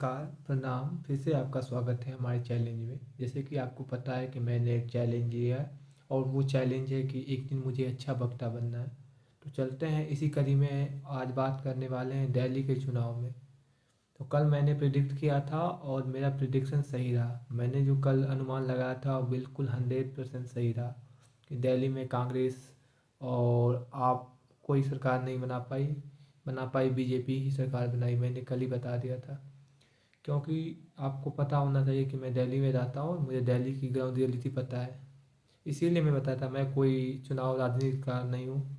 नमस्कार, प्रणाम। फिर से आपका स्वागत है हमारे चैलेंज में। जैसे कि आपको पता है कि मैंने एक चैलेंज लिया है और वो चैलेंज है कि एक दिन मुझे अच्छा वक्ता बनना है। तो चलते हैं इसी कड़ी में। आज बात करने वाले हैं दिल्ली के चुनाव में। तो कल मैंने प्रिडिक्ट किया था और मेरा प्रिडिक्शन सही रहा। मैंने जो कल अनुमान लगाया था वो बिल्कुल 100% सही रहा कि दिल्ली में कांग्रेस और आप कोई सरकार नहीं बना पाई बीजेपी ही सरकार बनाई। मैंने कल ही बता दिया था, क्योंकि आपको पता होना चाहिए कि मैं दिल्ली में रहता हूँ और मुझे दिल्ली की ग्राउंड रियलिटी पता है। इसीलिए मैं बताया था, मैं कोई चुनाव राजनीतिकार नहीं हूँ।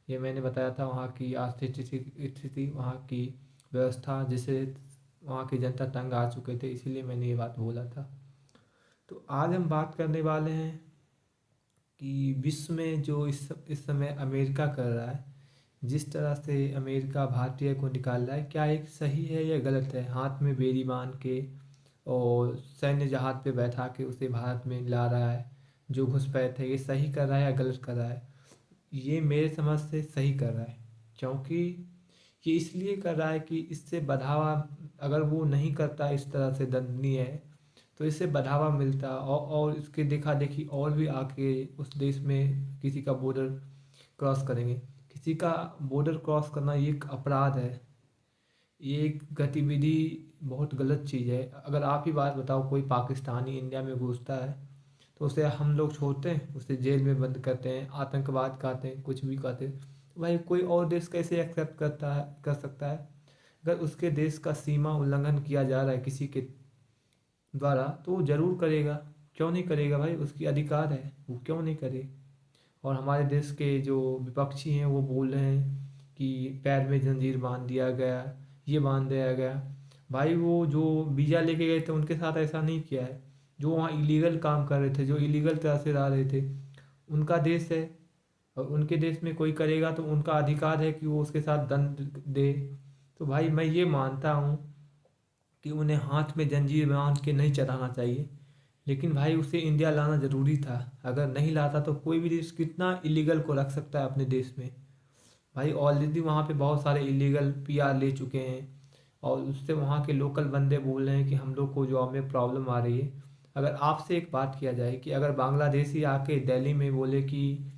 ये मैंने बताया था वहाँ की आर्थिक स्थिति, वहाँ की व्यवस्था, जिससे वहाँ की जनता तंग आ चुके थे। इसीलिए मैंने ये बात बोला था। तो आज हम बात करने वाले हैं कि विश्व में जो इस समय अमेरिका कर रहा है, जिस तरह से अमेरिका भारतीय को निकाल रहा है, क्या एक सही है या गलत है? हाथ में बेड़ी बांध के और सैन्य जहाज पे बैठा के उसे भारत में ला रहा है। जो घुसपैठ है, ये सही कर रहा है या गलत कर रहा है? ये मेरे समझ से सही कर रहा है, क्योंकि ये इसलिए कर रहा है कि इससे बढ़ावा, अगर वो नहीं करता इस तरह से दंडनीय है, तो इससे बढ़ावा मिलता और इसके देखा देखी और भी आके उस देश में किसी का बॉर्डर क्रॉस करेंगे। किसी का बॉर्डर क्रॉस करना ये एक अपराध है। ये एक गतिविधि बहुत गलत चीज़ है। अगर आप ही बात बताओ, कोई पाकिस्तानी इंडिया में घुसता है तो उसे हम लोग छोड़ते हैं? उसे जेल में बंद करते हैं, आतंकवाद कहते हैं, कुछ भी कहते हैं। तो भाई कोई और देश कैसे एक्सेप्ट कर सकता है? अगर उसके देश का सीमा उल्लंघन किया जा रहा है किसी के द्वारा, तो वो ज़रूर करेगा। क्यों नहीं करेगा भाई? उसकी अधिकार है, वो क्यों नहीं करे? और हमारे देश के जो विपक्षी हैं वो बोल रहे हैं कि पैर में जंजीर बांध दिया गया, ये बांध दिया गया। भाई वो जो वीज़ा लेके गए थे उनके साथ ऐसा नहीं किया है। जो वहाँ इलीगल काम कर रहे थे, जो इलीगल तरह से रह रहे थे, उनका देश है। और उनके देश में कोई करेगा तो उनका अधिकार है कि वो उसके साथ दंड दे। तो भाई मैं ये मानता हूँ कि उन्हें हाथ में जंजीर बांध के नहीं चढ़ाना चाहिए। लेकिन भाई उसे इंडिया लाना ज़रूरी था। अगर नहीं लाता तो कोई भी देश कितना इलीगल को रख सकता है अपने देश में? भाई ऑलरेडी वहाँ पे बहुत सारे इलीगल पीआर ले चुके हैं और उससे वहाँ के लोकल बंदे बोल रहे हैं कि हम लोग को जॉब में प्रॉब्लम आ रही है। अगर आपसे एक बात किया जाए कि अगर बांग्लादेशी आके दिल्ली में बोले कि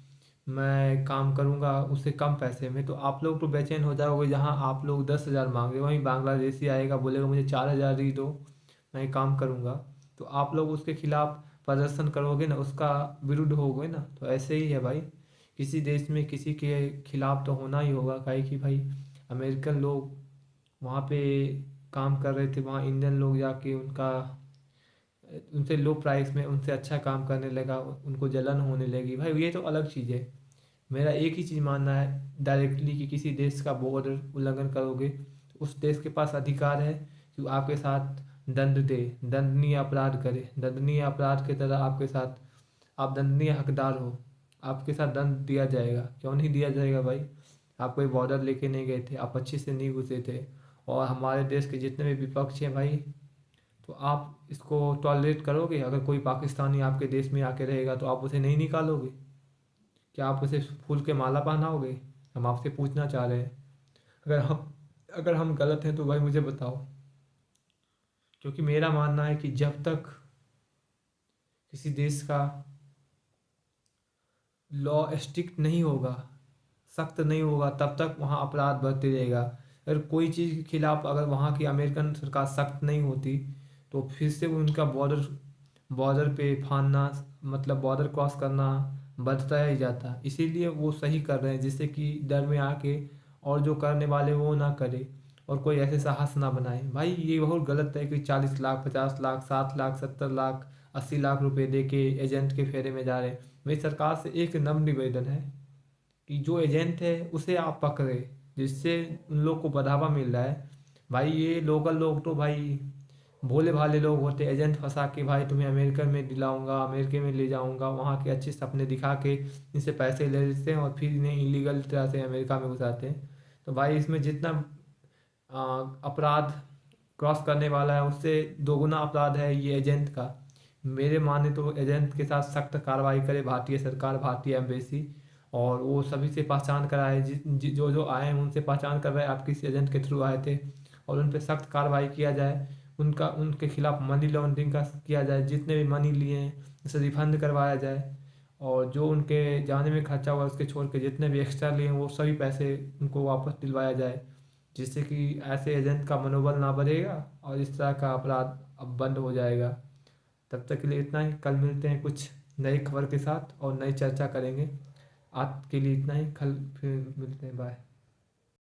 मैं काम करूँगा उससे कम पैसे में, तो आप लोग तो बेचैन हो जाओगे। जहाँ आप लोग 10,000 मांग रहे हो, वहीं बांग्लादेशी आएगा बोलेगा मुझे 4,000 ही दो, मैं काम करूँगा। तो आप लोग उसके खिलाफ प्रदर्शन करोगे ना, उसका विरुद्ध होगे ना। तो ऐसे ही है भाई, किसी देश में किसी के खिलाफ तो होना ही होगा। काहे कि भाई अमेरिकन लोग वहाँ पे काम कर रहे थे, वहाँ इंडियन लोग जाके उनका उनसे लो प्राइस में उनसे अच्छा काम करने लगा, उनको जलन होने लगी। भाई ये तो अलग चीज़ है। मेरा एक ही चीज़ मानना है डायरेक्टली कि किसी देश का बॉर्डर उल्लंघन करोगे तो उस देश के पास अधिकार है कि वो आपके साथ दंड दे, दंडनीय अपराध करे। दंडनीय अपराध की तरह आपके साथ, आप दंडनीय हकदार हो, आपके साथ दंड दिया जाएगा। क्यों नहीं दिया जाएगा भाई? आप कोई बॉर्डर लेके नहीं गए थे, आप अच्छे से नहीं घुसे थे। और हमारे देश के जितने भी विपक्ष हैं भाई, तो आप इसको टॉलरेट करोगे? अगर कोई पाकिस्तानी आपके देश में आके रहेगा तो आप उसे नहीं निकालोगे? क्या आप उसे फूल के माला पहनाओगे? हम आपसे पूछना चाह रहे हैं। अगर हम गलत हैं तो भाई मुझे बताओ। क्योंकि मेरा मानना है कि जब तक किसी देश का लॉ स्ट्रिक्ट नहीं होगा, सख्त नहीं होगा, तब तक वहाँ अपराध बढ़ते रहेगा। अगर कोई चीज़ के खिलाफ अगर वहाँ की अमेरिकन सरकार सख्त नहीं होती, तो फिर से उनका बॉर्डर बॉर्डर पे फानना, मतलब बॉर्डर क्रॉस करना बढ़ता ही जाता। इसीलिए वो सही कर रहे हैं, जिससे कि डर में आके और जो करने वाले वो ना करे और कोई ऐसे साहस ना बनाए। भाई ये बहुत गलत है कि 40 लाख, 50 लाख, 7 लाख, 70 लाख, 80 लाख रुपए दे के एजेंट के फेरे में जा रहे हैं। मेरी सरकार से एक नम्र निवेदन है कि जो एजेंट है उसे आप पकड़े, जिससे उन लोग को बढ़ावा मिल रहा है। भाई ये लोकल लोग तो भाई भोले भाले लोग होते, एजेंट फंसा के भाई तुम्हें अमेरिका में दिलाऊंगा, अमेरिका में ले जाऊंगा, वहाँ के अच्छे सपने दिखा के इनसे पैसे ले लेते हैं और फिर इन्हें इलीगल तरह से अमेरिका में घुसाते हैं। तो भाई इसमें जितना अपराध क्रॉस करने वाला है उससे दोगुना अपराध है ये एजेंट का। मेरे माने तो एजेंट के साथ सख्त कार्रवाई करे भारतीय सरकार, भारतीय एम्बेसी। और वो सभी से पहचान कराए, जो जो आए हैं उनसे पहचान करवाए आप किस एजेंट के थ्रू आए थे, और उन पर सख्त कार्रवाई किया जाए। उनका उनके खिलाफ मनी लॉन्ड्रिंग का किया जाए, जितने भी मनी लिए हैं उसे रिफंड करवाया जाए, और जो उनके जाने में खर्चा हुआ उसके छोड़ के जितने भी एक्स्ट्रा लिए हैं वो सभी पैसे उनको वापस दिलवाया जाए, जिससे कि ऐसे एजेंट का मनोबल ना बढ़ेगा और इस तरह का अपराध अब बंद हो जाएगा। तब तक के लिए इतना ही, कल मिलते हैं कुछ नई खबर के साथ और नई चर्चा करेंगे। आज के लिए इतना ही, कल फिर मिलते हैं, बाय।